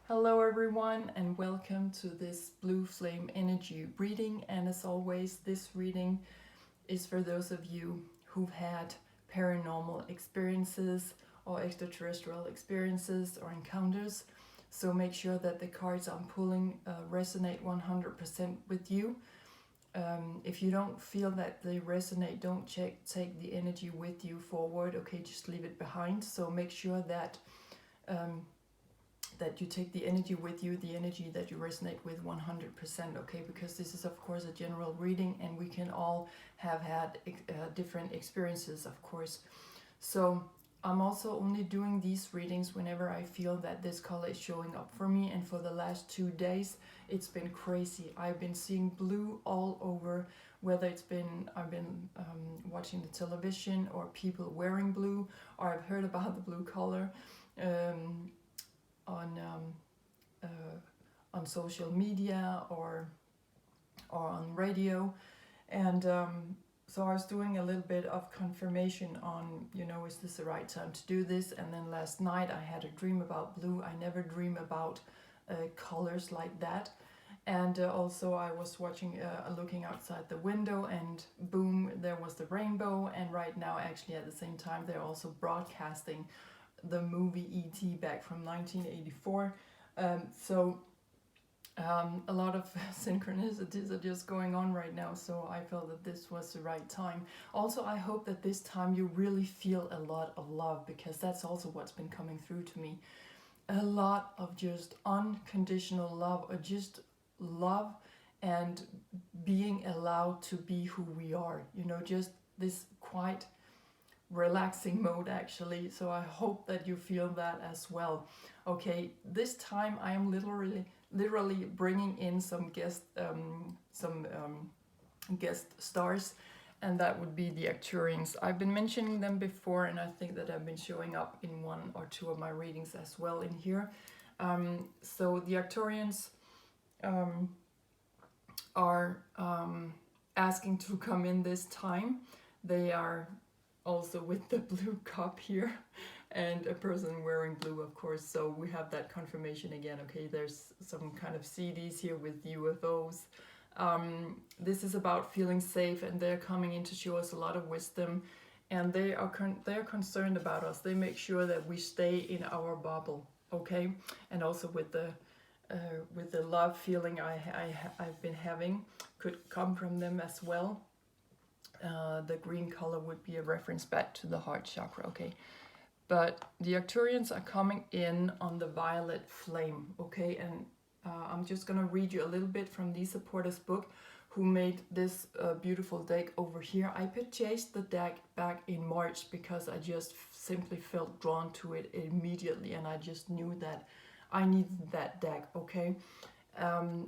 Hello everyone and welcome to this Blue Flame Energy reading, and as always this reading is for those of you who've had paranormal experiences or extraterrestrial experiences or encounters. So make sure that the cards I'm pulling resonate 100% with you. If you don't feel that they resonate, don't take the energy with you forward, okay, just leave it behind. So make sure that that you take the energy with you, the energy that you resonate with 100%, okay? Because this is, of course, a general reading and we can all have had different experiences, of course. So I'm also only doing these readings whenever I feel that this color is showing up for me. And for the last 2 days, it's been crazy. I've been seeing blue all over, whether I've been watching the television or people wearing blue, or I've heard about the blue color. Uh, on social media or on radio, and so I was doing a little bit of confirmation on, is this the right time to do this? And then last night I had a dream about blue. I never dream about colors like that. And also I was looking outside the window, and boom, there was the rainbow. And right now, actually at the same time, they're also broadcasting the movie E.T. back from 1984. A lot of synchronicities are just going on right now, so I felt that this was the right time. Also, I hope that this time you really feel a lot of love, because that's also what's been coming through to me. A lot of just unconditional love, or just love and being allowed to be who we are. Just this quite relaxing mode, actually. So I hope that you feel that as well. Okay, this time I am literally bringing in some guest stars, and that would be the Arcturians. I've been mentioning them before, and I think that I've been showing up in 1 or 2 of my readings as well in here. So the Arcturians are asking to come in this time. They are also with the blue cup here, and a person wearing blue, of course. So we have that confirmation again. Okay, there's some kind of CDs here with UFOs. This is about feeling safe, and they're coming in to show us a lot of wisdom, and they are concerned about us. They make sure that we stay in our bubble, okay? And also with the love feeling I've been having could come from them as well. The green color would be a reference back to the heart chakra, okay? But the Arcturians are coming in on the violet flame, okay? And I'm just gonna read you a little bit from the supporters book who made this beautiful deck over here. I purchased the deck back in March because I just simply felt drawn to it immediately, and I just knew that I needed that deck, okay?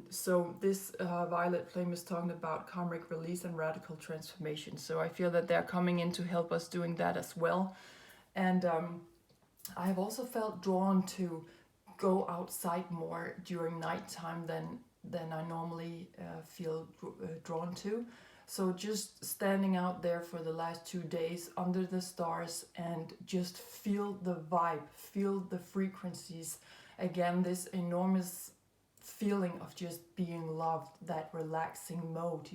So this violet flame is talking about karmic release and radical transformation. So I feel that they're coming in to help us doing that as well. And I have also felt drawn to go outside more during nighttime than I normally feel drawn to. So just standing out there for the last 2 days under the stars and just feel the vibe, feel the frequencies. Again, this enormous feeling of just being loved, that relaxing mode,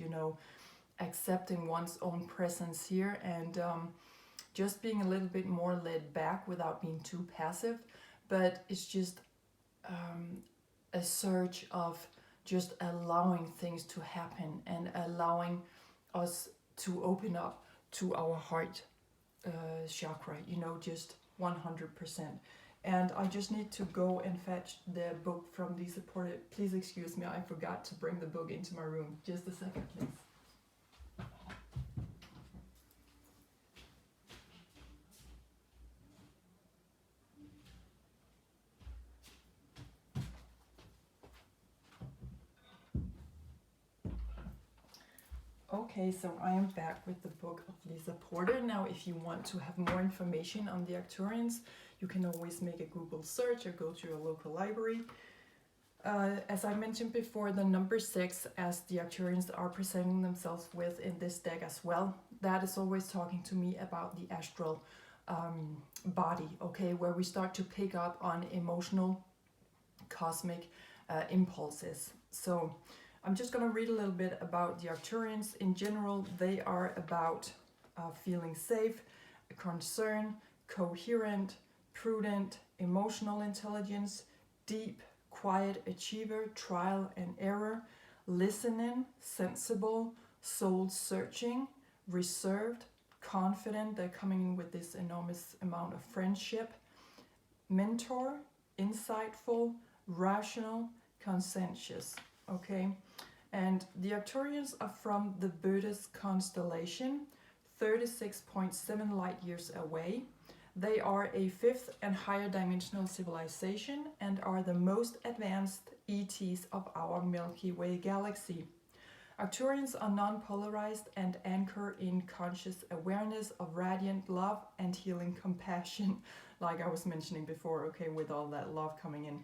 accepting one's own presence here, and just being a little bit more laid back without being too passive. But it's just a surge of just allowing things to happen and allowing us to open up to our heart chakra, just 100%. And I just need to go and fetch the book from the supporter. Please excuse me, I forgot to bring the book into my room. Just a second, please. Okay, so I am back with the book of Lisa Porter. Now, if you want to have more information on the Arcturians, you can always make a Google search or go to your local library. As I mentioned before, the number 6, as the Arcturians are presenting themselves with in this deck as well, that is always talking to me about the astral body, okay, where we start to pick up on emotional cosmic impulses. So I'm just going to read a little bit about the Arcturians. In general, they are about feeling safe, concern, coherent, prudent, emotional intelligence, deep, quiet achiever, trial and error, listening, sensible, soul searching, reserved, confident. They're coming in with this enormous amount of friendship, mentor, insightful, rational, conscientious. Okay, and the Arcturians are from the Buddhist constellation, 36.7 light years away. They are a fifth and higher dimensional civilization and are the most advanced ETs of our Milky Way galaxy. Arcturians are non-polarized and anchor in conscious awareness of radiant love and healing compassion, like I was mentioning before, okay, with all that love coming in.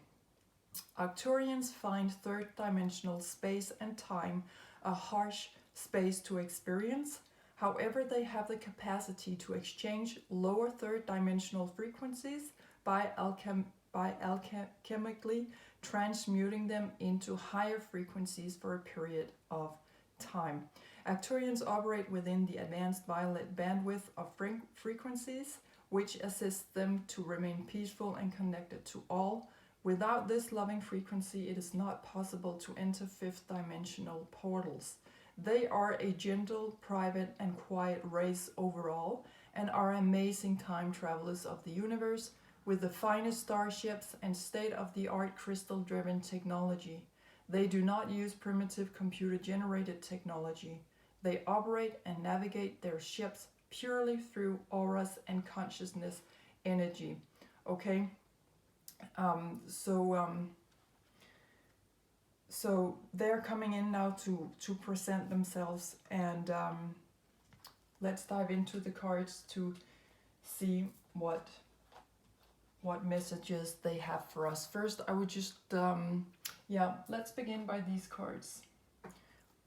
Arcturians find third dimensional space and time a harsh space to experience. However, they have the capacity to exchange lower third dimensional frequencies by alchemically transmuting them into higher frequencies for a period of time. Arcturians operate within the advanced violet bandwidth of frequencies, which assists them to remain peaceful and connected to all. Without this loving frequency, it is not possible to enter fifth dimensional portals. They are a gentle, private, and quiet race overall, and are amazing time travelers of the universe with the finest starships and state-of-the-art crystal-driven technology. They do not use primitive computer-generated technology. They operate and navigate their ships purely through auras and consciousness energy. Okay? So they're coming in now to present themselves, and let's dive into the cards to see what messages they have for us. First, I would just let's begin by these cards.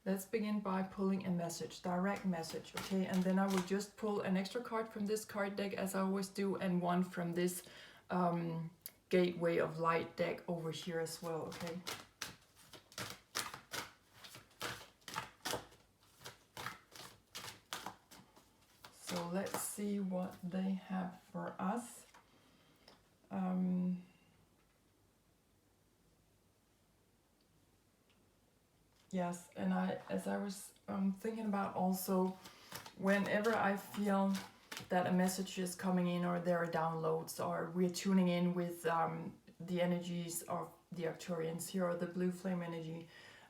Let's begin by pulling a message, direct message, okay? And then I will just pull an extra card from this card deck, as I always do, and one from this Gateway of Light deck over here as well, okay? So let's see what they have for us. Yes, and as I was thinking about also, whenever I feel that a message is coming in, or there are downloads, or we're tuning in with the energies of the Arcturians here, or the blue flame energy,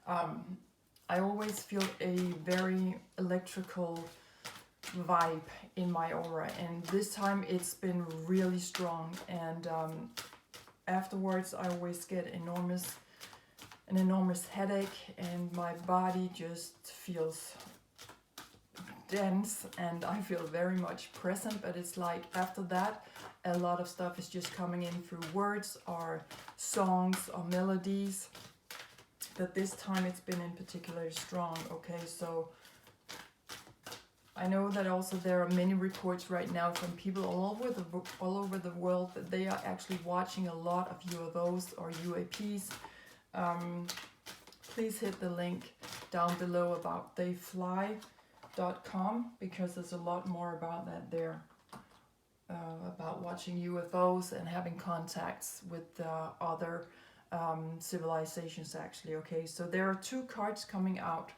I always feel a very electrical vibe in my aura, and this time it's been really strong, and afterwards I always get an enormous headache, and my body just feels dense, and I feel very much present, but it's like after that a lot of stuff is just coming in through words or songs or melodies, but this time it's been in particular strong. Okay, so I know that also there are many reports right now from people all over the world that they are actually watching a lot of UFOs or UAPs. Please hit the link down below about theyfly.com, because there's a lot more about that there, about watching UFOs and having contacts with other civilizations actually. Okay, so there are two cards coming out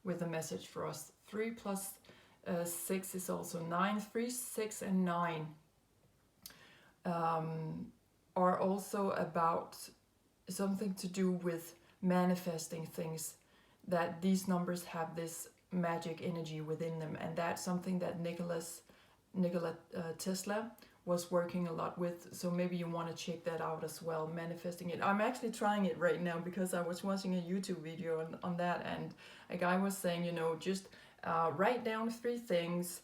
with a message for us. 3 plus 6 is also 9. 3, 6, and 9 are also about something to do with manifesting things, that these numbers have this magic energy within them, and that's something that Nikola Tesla was working a lot with. So maybe you want to check that out as well, manifesting it. I'm actually trying it right now because I was watching a YouTube video on that, and a guy was saying, just write down 3 things,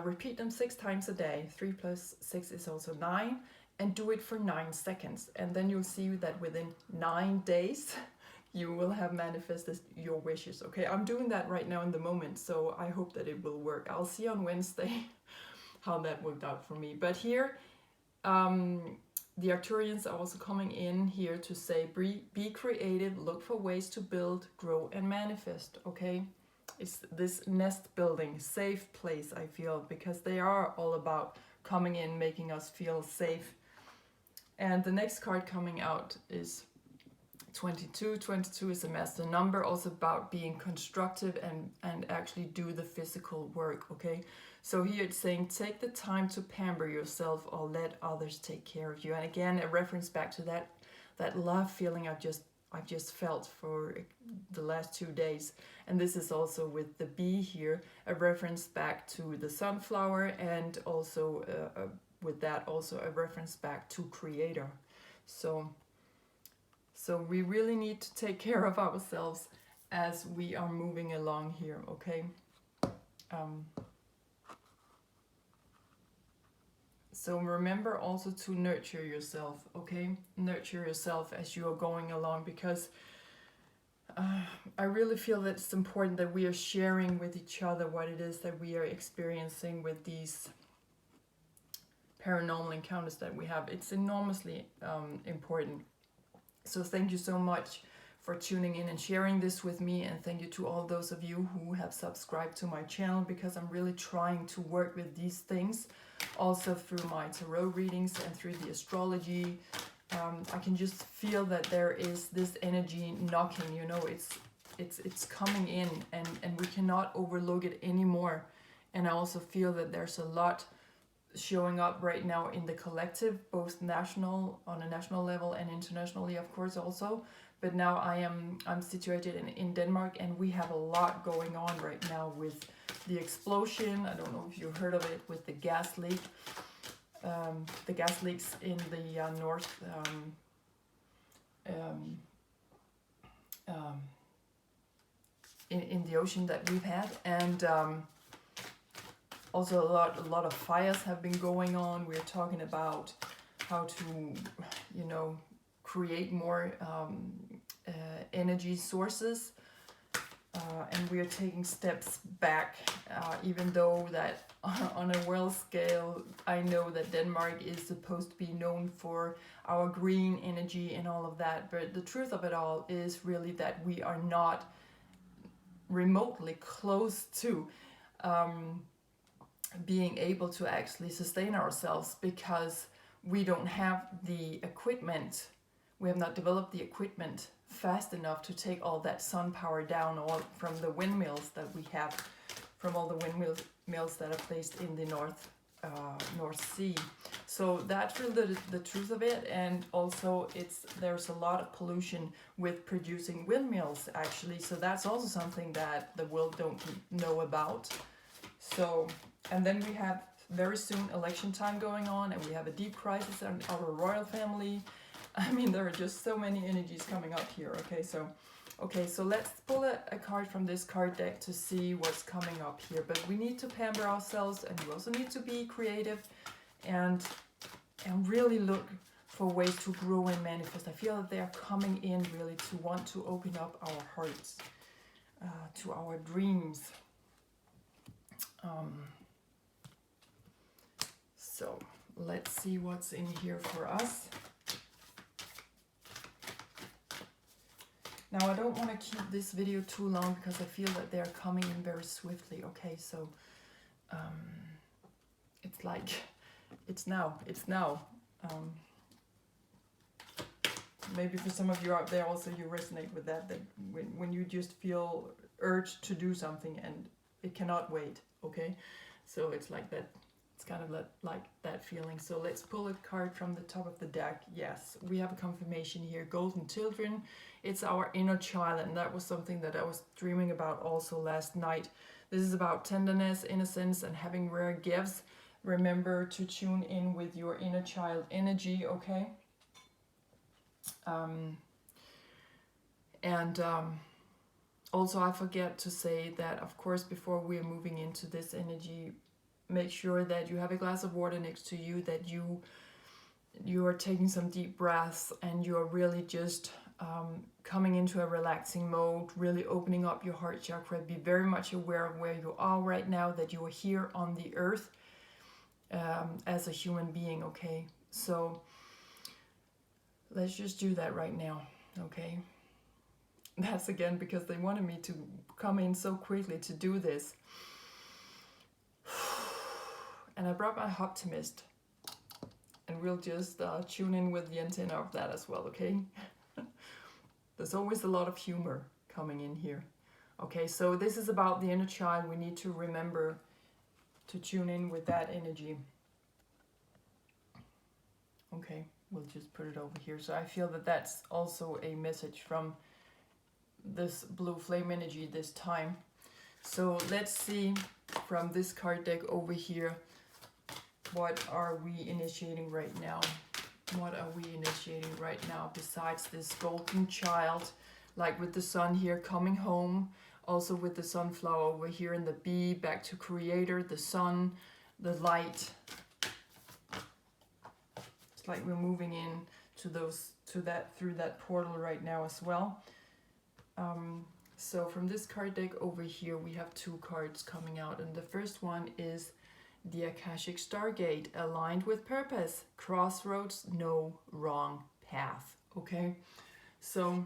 repeat them 6 times a day. 3 plus 6 is also 9, and do it for 9 seconds, and then you'll see that within 9 days you will have manifested your wishes. Okay, I'm doing that right now in the moment, so I hope that it will work. I'll see on Wednesday how that worked out for me. But here the Arcturians are also coming in here to say, be creative, look for ways to build, grow, and manifest, okay? It's this nest building, safe place, I feel, because they are all about coming in, making us feel safe. And the next card coming out is 22. 22 is a master number, also about being constructive and actually do the physical work, okay? So here it's saying, take the time to pamper yourself or let others take care of you. And again, a reference back to that love feeling I've just felt for the last 2 days. And this is also with the bee here, a reference back to the sunflower, and also with that also a reference back to Creator. So we really need to take care of ourselves as we are moving along here, okay? So remember also to nurture yourself, okay? Nurture yourself as you are going along, because I really feel that it's important that we are sharing with each other what it is that we are experiencing with these paranormal encounters that we have. It's enormously important. So thank you so much for tuning in and sharing this with me, and thank you to all those of you who have subscribed to my channel, because I'm really trying to work with these things also through my tarot readings and through the astrology. I can just feel that there is this energy knocking, you know, it's coming in, and we cannot overlook it anymore. And I also feel that there's a lot showing up right now in the collective, both on a national level and internationally, of course, also. But now I'm situated in Denmark, and we have a lot going on right now with the explosion. I don't know if you heard of it, with the gas leak. The gas leaks in the north, in the ocean that we've had, and also a lot of fires have been going on. We're talking about how to, you know, create more energy sources, and we are taking steps back, even though that on a world scale, I know that Denmark is supposed to be known for our green energy and all of that, but the truth of it all is really that we are not remotely close to being able to actually sustain ourselves, because we don't have the equipment. We have not developed the equipment fast enough to take all that sun power down, all from the windmills that we have, from all the windmills that are placed in the North Sea. So that's really the truth of it. And also there's a lot of pollution with producing windmills, actually. So that's also something that the world don't know about. So, and then we have very soon election time going on, and we have a deep crisis in our royal family. I mean, there are just so many energies coming up here. Okay, so let's pull a card from this card deck to see what's coming up here. But we need to pamper ourselves, and we also need to be creative and really look for ways to grow and manifest. I feel that they are coming in really to want to open up our hearts to our dreams. So let's see what's in here for us. Now, I don't want to keep this video too long, because I feel that they're coming in very swiftly. Okay, so it's like, it's now. Maybe for some of you out there also, you resonate with that when you just feel urged to do something and it cannot wait, okay? So it's like that. It's kind of like that feeling. So let's pull a card from the top of the deck. Yes, we have a confirmation here. Golden children. It's our inner child, and that was something that I was dreaming about also last night. This is about tenderness, innocence, and having rare gifts. Remember to tune in with your inner child energy, okay? Also, I forget to say that, of course, before we're moving into this energy, make sure that you have a glass of water next to you, that you are taking some deep breaths, and you are really just coming into a relaxing mode, really opening up your heart chakra. Be very much aware of where you are right now, that you are here on the earth as a human being, okay? So Let's just do that right now, okay? That's again because they wanted me to come in so quickly to do this. And I brought my optimist. And we'll just tune in with the antenna of that as well, okay? There's always a lot of humor coming in here. Okay, so this is about the inner child. We need to remember to tune in with that energy. Okay, we'll just put it over here. So I feel that that's also a message from this blue flame energy this time. So let's see from this card deck over here, what are we initiating right now? What are we initiating right now besides this golden child, like with the sun here coming home, also with the sunflower over here and the bee, back to creator, the sun, the light. It's like we're moving in through that portal right now as well. So from this card deck over here, we have two cards coming out, and the first one is the Akashic Stargate, aligned with purpose, crossroads, no wrong path. Okay, so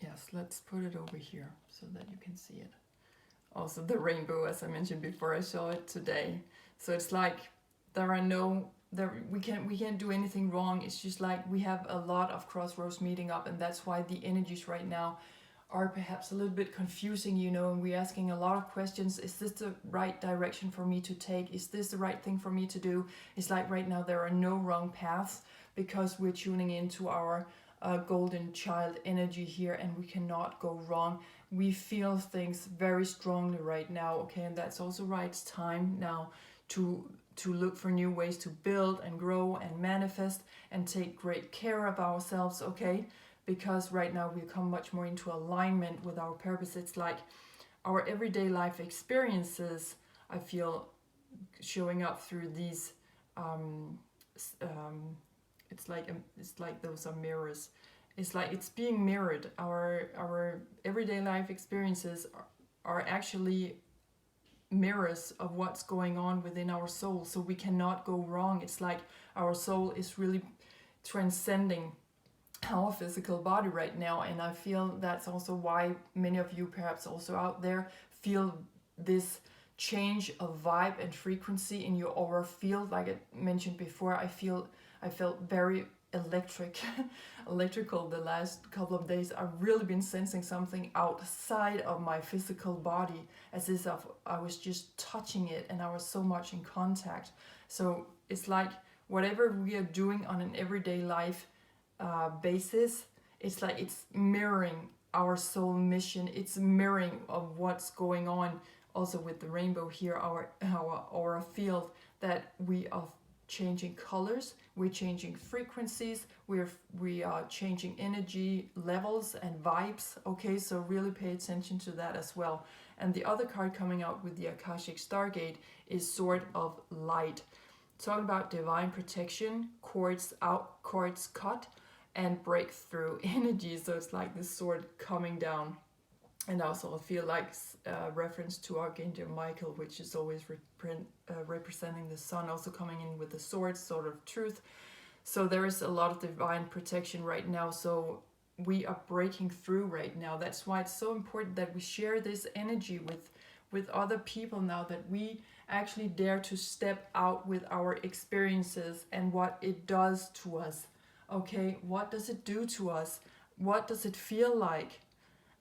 yes, let's put it over here so that you can see it. Also the rainbow, as I mentioned before, I saw it today. So it's like we can't do anything wrong. It's just like we have a lot of crossroads meeting up, and that's why the energies right now are perhaps a little bit confusing, you know, and we're asking a lot of questions. Is this the right direction for me to take? Is this the right thing for me to do? It's like right now there are no wrong paths because we're tuning into our golden child energy here, and we cannot go wrong. We feel things very strongly right now, okay, and that's also right. It's time now to look for new ways to build and grow and manifest and take great care of ourselves, okay? Because right now we come much more into alignment with our purpose. It's like our everyday life experiences, I feel, showing up through these it's like those are mirrors. It's like it's being mirrored. Our everyday life experiences are actually mirrors of what's going on within our soul, so we cannot go wrong. It's like our soul is really transcending our physical body right now, and I feel that's also why many of you perhaps also out there feel this change of vibe and frequency in your aura field. Like I mentioned before, I felt very electrical the last couple of days. I've really been sensing something outside of my physical body, as if I was just touching it and I was so much in contact. So it's like whatever we are doing on an everyday life basis, it's like it's mirroring our soul mission. It's mirroring of what's going on also with the rainbow here, our aura field, that we are changing colors, we're changing frequencies, we are changing energy levels and vibes, okay? So really pay attention to that as well. And the other card coming out with the Akashic Stargate is Sword of Light, talking about divine protection, cords cut, and breakthrough energy. So it's like this sword coming down. And also I feel like reference to Archangel Michael, which is always representing the sun, also coming in with the sword, sword of truth. So there is a lot of divine protection right now. So we are breaking through right now. That's why it's so important that we share this energy with other people now, that we actually dare to step out with our experiences and what it does to us. Okay, what does it do to us? What does it feel like?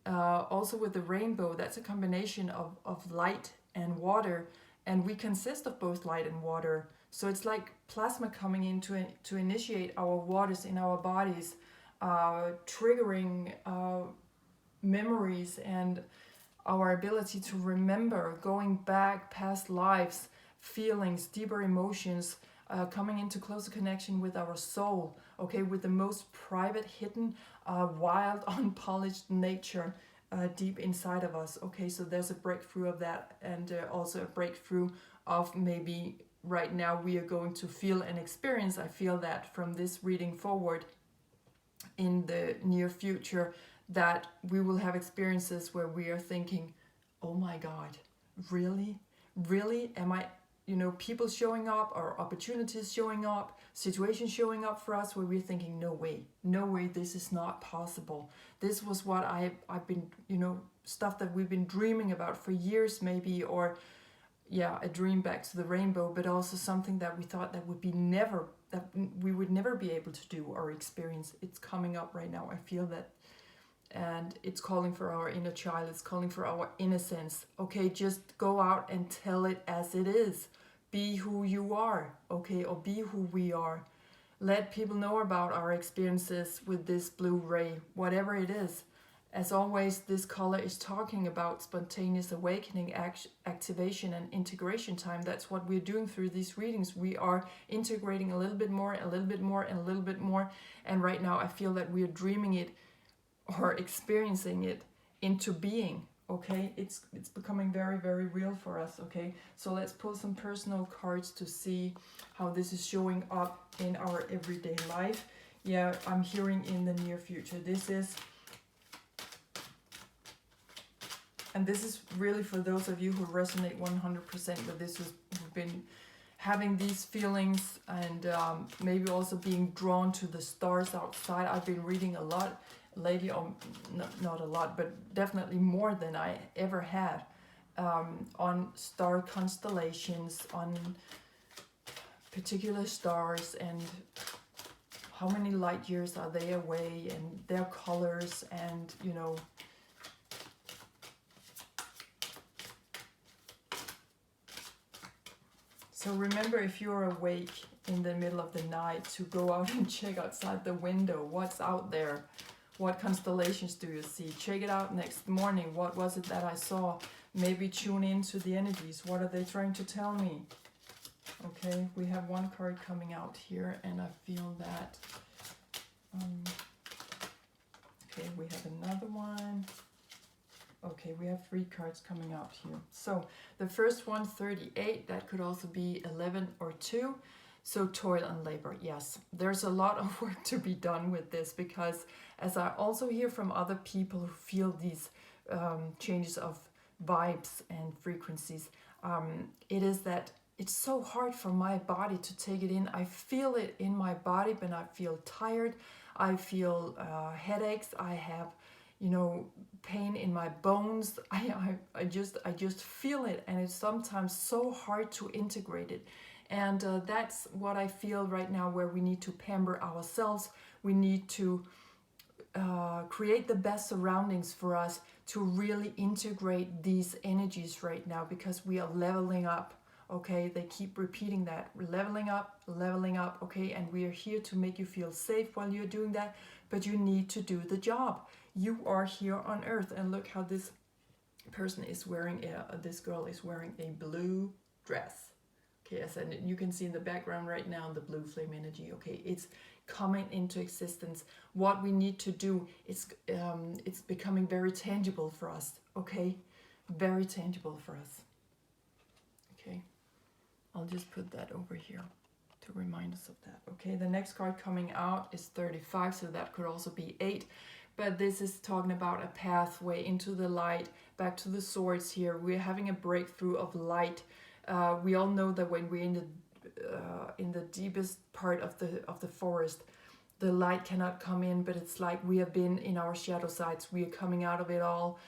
Also with the rainbow, that's a combination of light and water, and we consist of both light and water. So it's like plasma coming in to initiate our waters in our bodies, triggering memories and our ability to remember, going back past lives, feelings, deeper emotions, coming into closer connection with our soul, okay, with the most private, hidden, wild, unpolished nature deep inside of us, okay? So there's a breakthrough of that, and also a breakthrough of maybe right now we are going to feel and experience, I feel that from this reading forward in the near future, that we will have experiences where we are thinking, oh my God, really? Am I people showing up, or opportunities showing up, situations showing up for us where we're thinking, no way, this is not possible. This was what I've been, stuff that we've been dreaming about for years maybe, or a dream back to the rainbow, but also something that we thought that we would never be able to do or experience. It's coming up right now. I feel that. And it's calling for our inner child. It's calling for our innocence. Okay, just go out and tell it as it is. Be who you are, okay, or be who we are. Let people know about our experiences with this blue ray, whatever it is. As always, this color is talking about spontaneous awakening, activation, and integration time. That's what we're doing through these readings. We are integrating a little bit more, a little bit more, and a little bit more. And right now I feel that we are dreaming it or experiencing it into being, okay? It's becoming very, very real for us, okay? So let's pull some personal cards to see how this is showing up in our everyday life. Yeah, I'm hearing in the near future. This is really for those of you who resonate 100% with this, who've been having these feelings, and maybe also being drawn to the stars outside. I've been reading a lot lately, not a lot, but definitely more than I ever had, on star constellations, on particular stars, and how many light years are they away, and their colors, and so remember, if you're awake in the middle of the night, to go out and check outside the window. What's out there? What constellations do you see? Check it out next morning. What was it that I saw? Maybe tune into the energies. What are they trying to tell me? Okay, we have one card coming out here, and I feel that... okay, we have another one. Okay, we have 3 cards coming out here. So the first one, 38, that could also be 11 or 2. So toil and labor, yes. There's a lot of work to be done with this, because as I also hear from other people who feel these changes of vibes and frequencies, it is that it's so hard for my body to take it in. I feel it in my body, but I feel tired. I feel headaches. I have, pain in my bones. I just feel it, and it's sometimes so hard to integrate it. And that's what I feel right now, where we need to pamper ourselves. We need to create the best surroundings for us to really integrate these energies right now, because we are leveling up. Okay, they keep repeating that. We're leveling up, okay, and we are here to make you feel safe while you're doing that, but you need to do the job. You are here on Earth, and look how this person is wearing, this girl is wearing a blue dress. Okay, as you can see in the background right now, the blue flame energy, okay, it's coming into existence. What we need to do is, it's becoming very tangible for us, okay, very tangible for us. Okay, I'll just put that over here to remind us of that. Okay, the next card coming out is 35, so that could also be 8. But this is talking about a pathway into the light, back to the swords here. We're having a breakthrough of light. We all know that when we're in the deepest part of the forest, the light cannot come in, but it's like we have been in our shadow sides. We are coming out of it all,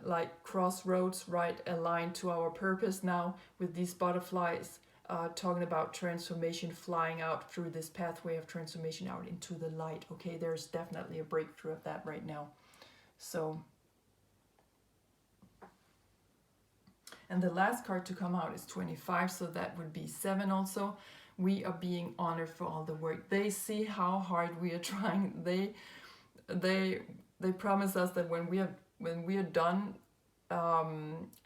like crossroads, right, aligned to our purpose now, with these butterflies, talking about transformation, flying out through this pathway of transformation out into the light. Okay, there's definitely a breakthrough of that right now. So, and the last card to come out is 25, so that would be 7 also. We are being honored for all the work. They see how hard we are trying. They promise us that when we are done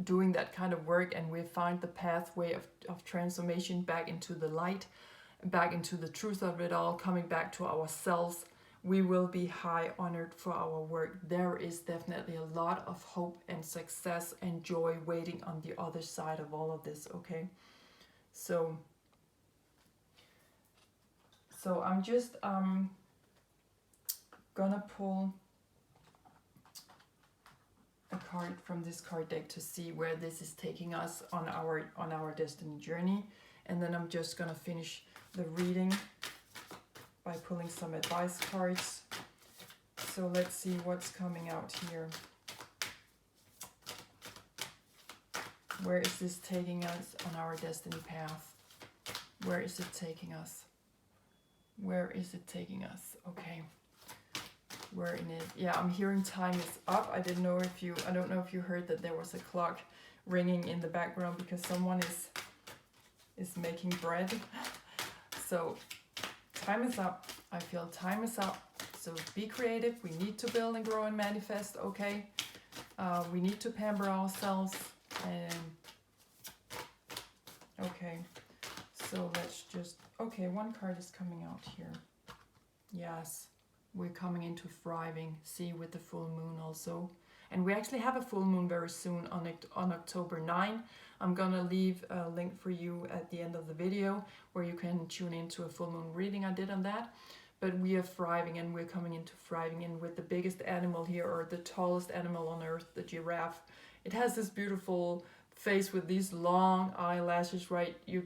doing that kind of work, and we find the pathway of transformation back into the light, back into the truth of it all, coming back to ourselves, we will be high honored for our work. There is definitely a lot of hope and success and joy waiting on the other side of all of this, okay? So I'm just gonna pull a card from this card deck to see where this is taking us on our destiny journey, and then I'm just gonna finish the reading by pulling some advice cards. So let's see what's coming out here. Where is this taking us on our destiny path? Where is it taking us? Where is it taking us? Okay. We're in it. Yeah, I'm hearing time is up. I don't know if you heard that there was a clock ringing in the background because someone is making bread. So time is up. I feel time is up. So be creative. We need to build and grow and manifest. Okay. We need to pamper ourselves. And okay. So let's just. Okay, one card is coming out here. Yes. We're coming into thriving, see, with the full moon also. And we actually have a full moon very soon on October 9. I'm gonna leave a link for you at the end of the video where you can tune into a full moon reading I did on that. But we are thriving, and we're coming into thriving, and with the biggest animal here, or the tallest animal on earth, the giraffe. It has this beautiful face with these long eyelashes, right? You're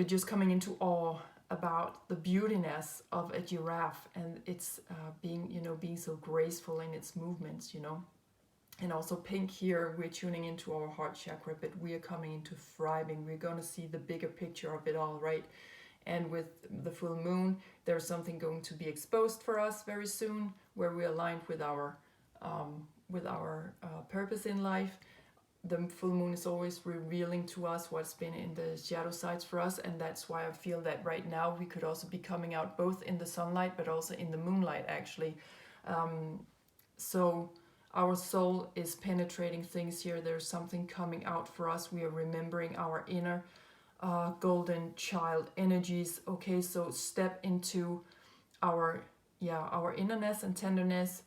just coming into awe about the beautiness of a giraffe, and it's being so graceful in its movements, And also pink here, we're tuning into our heart chakra, but we are coming into thriving. We're going to see the bigger picture of it all, right? And with the full moon, there's something going to be exposed for us very soon, where we're aligned with our purpose in life. The full moon is always revealing to us what's been in the shadow sides for us, and that's why I feel that right now we could also be coming out both in the sunlight but also in the moonlight, actually. So our soul is penetrating things here. There's something coming out for us. We are remembering our inner golden child energies. Okay, so step into our innerness and tenderness.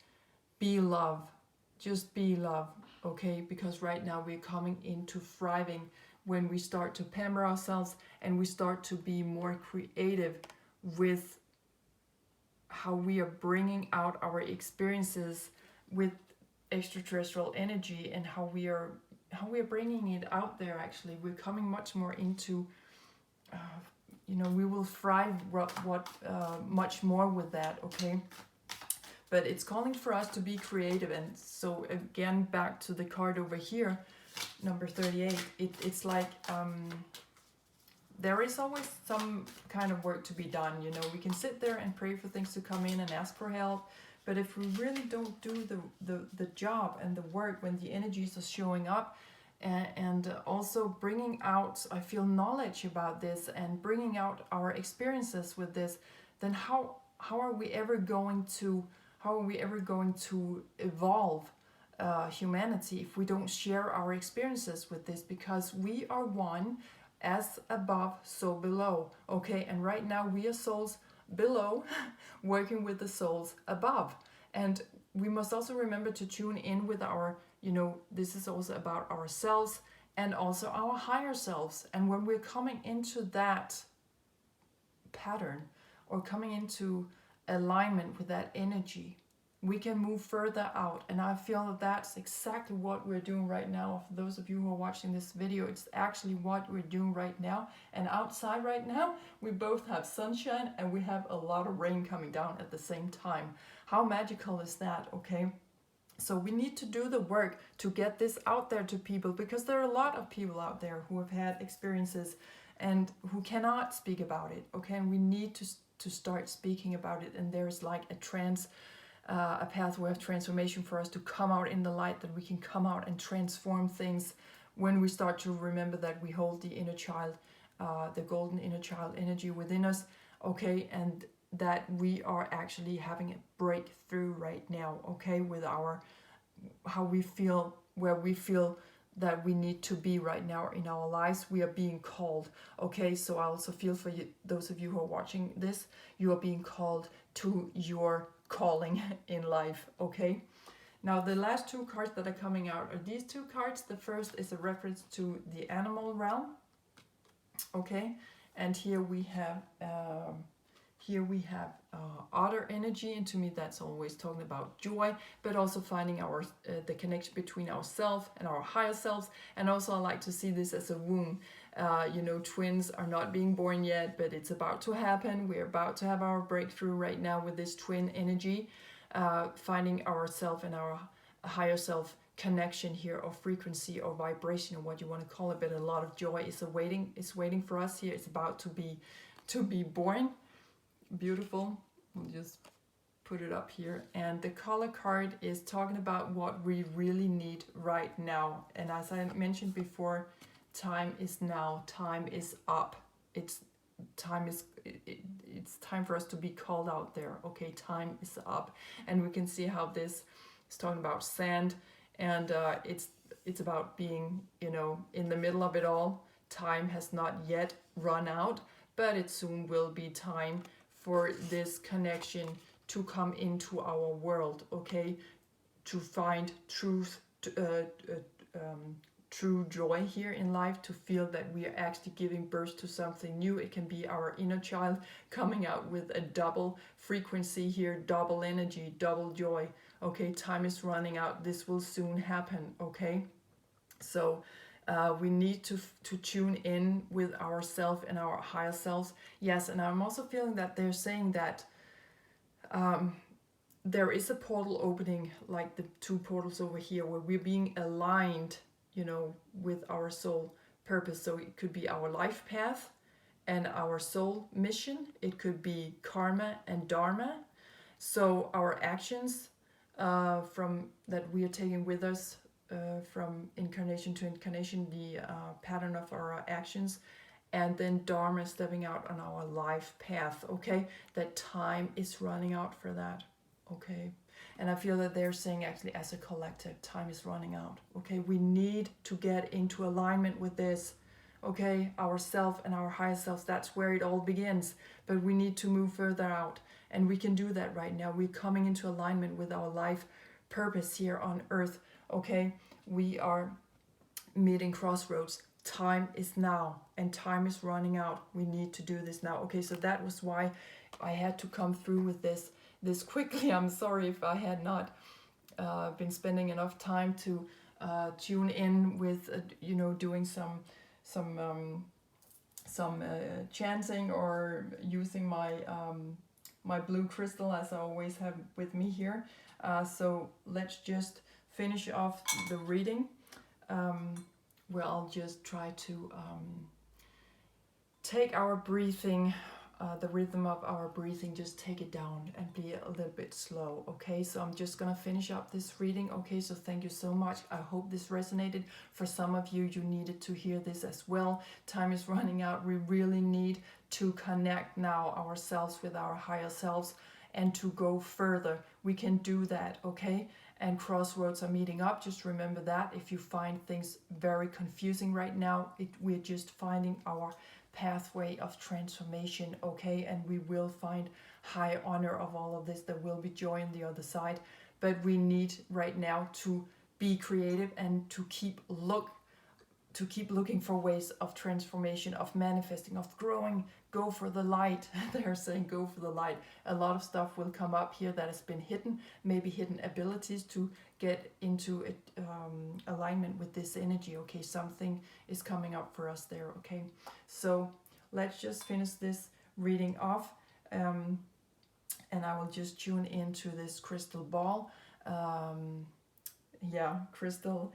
Be love. Just be love. Okay, because right now we're coming into thriving when we start to pamper ourselves and we start to be more creative with how we are bringing out our experiences with extraterrestrial energy, and how we are bringing it out there. Actually, we're coming much more into we will thrive much more with that. Okay. But it's calling for us to be creative. And so again, back to the card over here, number 38, it's like there is always some kind of work to be done. We can sit there and pray for things to come in and ask for help, but if we really don't do the job and the work when the energies are showing up, and also bringing out, I feel, knowledge about this and bringing out our experiences with this, then how are we ever going to evolve humanity if we don't share our experiences with this? Because we are one, as above, so below. Okay, and right now we are souls below working with the souls above. And we must also remember to tune in with our, this is also about ourselves and also our higher selves. And when we're coming into that pattern or coming into alignment with that energy, we can move further out. And I feel that that's exactly what we're doing right now. For those of you who are watching this video, it's actually what we're doing right now. And outside right now, we both have sunshine and we have a lot of rain coming down at the same time. How magical is that? Okay, so we need to do the work to get this out there to people, because there are a lot of people out there who have had experiences and who cannot speak about it. Okay, and we need to start speaking about it. And there's like a pathway of transformation for us to come out in the light, that we can come out and transform things when we start to remember that we hold the inner child, the golden inner child energy within us. Okay, and that we are actually having a breakthrough right now. Okay, with how we feel, where we feel that we need to be right now in our lives. We are being called. Okay, so I also feel for you, those of you who are watching this, you are being called to your calling in life. Okay, now the last two cards that are coming out are these two cards. The first is a reference to the animal realm. Okay, and here we have Here we have otter energy, and to me that's always talking about joy, but also finding our the connection between ourselves and our higher selves. And also I like to see this as a womb. You know, twins are not being born yet, but it's about to happen. We're about to have our breakthrough right now with this twin energy, finding ourself and our higher self connection here, or frequency or vibration, or what you want to call it. But a lot of joy is waiting for us here. It's about to be born. Beautiful. We'll just put it up here. And the color card is talking about what we really need right now. And as I mentioned before, time is now. Time is up. It's time for us to be called out there. Okay, time is up. And we can see how this is talking about sand, and it's about being, you know, in the middle of it all. Time has not yet run out, but it soon will be time for this connection to come into our world, okay? To find truth, true joy here in life, to feel that we are actually giving birth to something new. It can be our inner child coming out with a double frequency here, double energy, double joy. Okay, time is running out. This will soon happen, okay? So we need to tune in with ourselves and our higher selves. Yes, and I'm also feeling that they're saying that there is a portal opening, like the two portals over here, where we're being aligned, you know, with our soul purpose. So it could be our life path and our soul mission. It could be karma and dharma. So our actions from that we are taking with us from incarnation to incarnation, the pattern of our actions, and then dharma, stepping out on our life path. Okay, that time is running out for that. Okay, and I feel that they're saying actually as a collective, time is running out. Okay, we need to get into alignment with this. Okay, ourself and our higher selves, that's where it all begins. But we need to move further out, and we can do that right now. We're coming into alignment with our life purpose here on earth. Okay, we are meeting crossroads. Time is now, and time is running out. We need to do this now. Okay, so that was why I had to come through with this quickly. I'm sorry if I had not been spending enough time to tune in with you know, doing some chanting, or using my my blue crystal, as I always have with me here. So let's just finish off the reading, where I'll just try to take our breathing, the rhythm of our breathing, just take it down and be a little bit slow. Okay, so I'm just gonna finish up this reading. Okay, so thank you so much. I hope this resonated. For some of you, you needed to hear this as well. Time is running out. We really need to connect now ourselves with our higher selves and to go further. We can do that, okay? And crossroads are meeting up. Just remember that. If you find things very confusing right now, we're just finding our pathway of transformation, okay? And we will find high honor of all of this. There will be joy on the other side, but we need right now to be creative and to keep looking for ways of transformation, of manifesting, of growing. Go for the light. They're saying go for the light. A lot of stuff will come up here that has been hidden, maybe hidden abilities to get into alignment with this energy. Okay, something is coming up for us there. Okay, so let's just finish this reading off, and I will just tune into this crystal ball. Crystal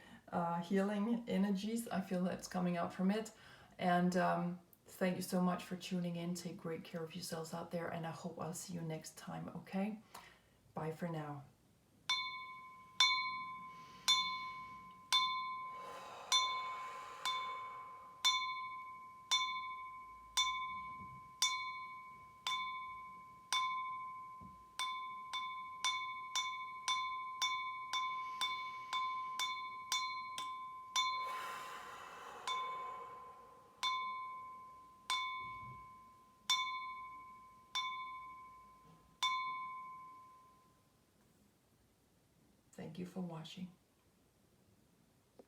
healing energies. I feel that's coming out from it. And thank you so much for tuning in. Take great care of yourselves out there, and I hope I'll see you next time. Okay, bye for now. Thank you for watching.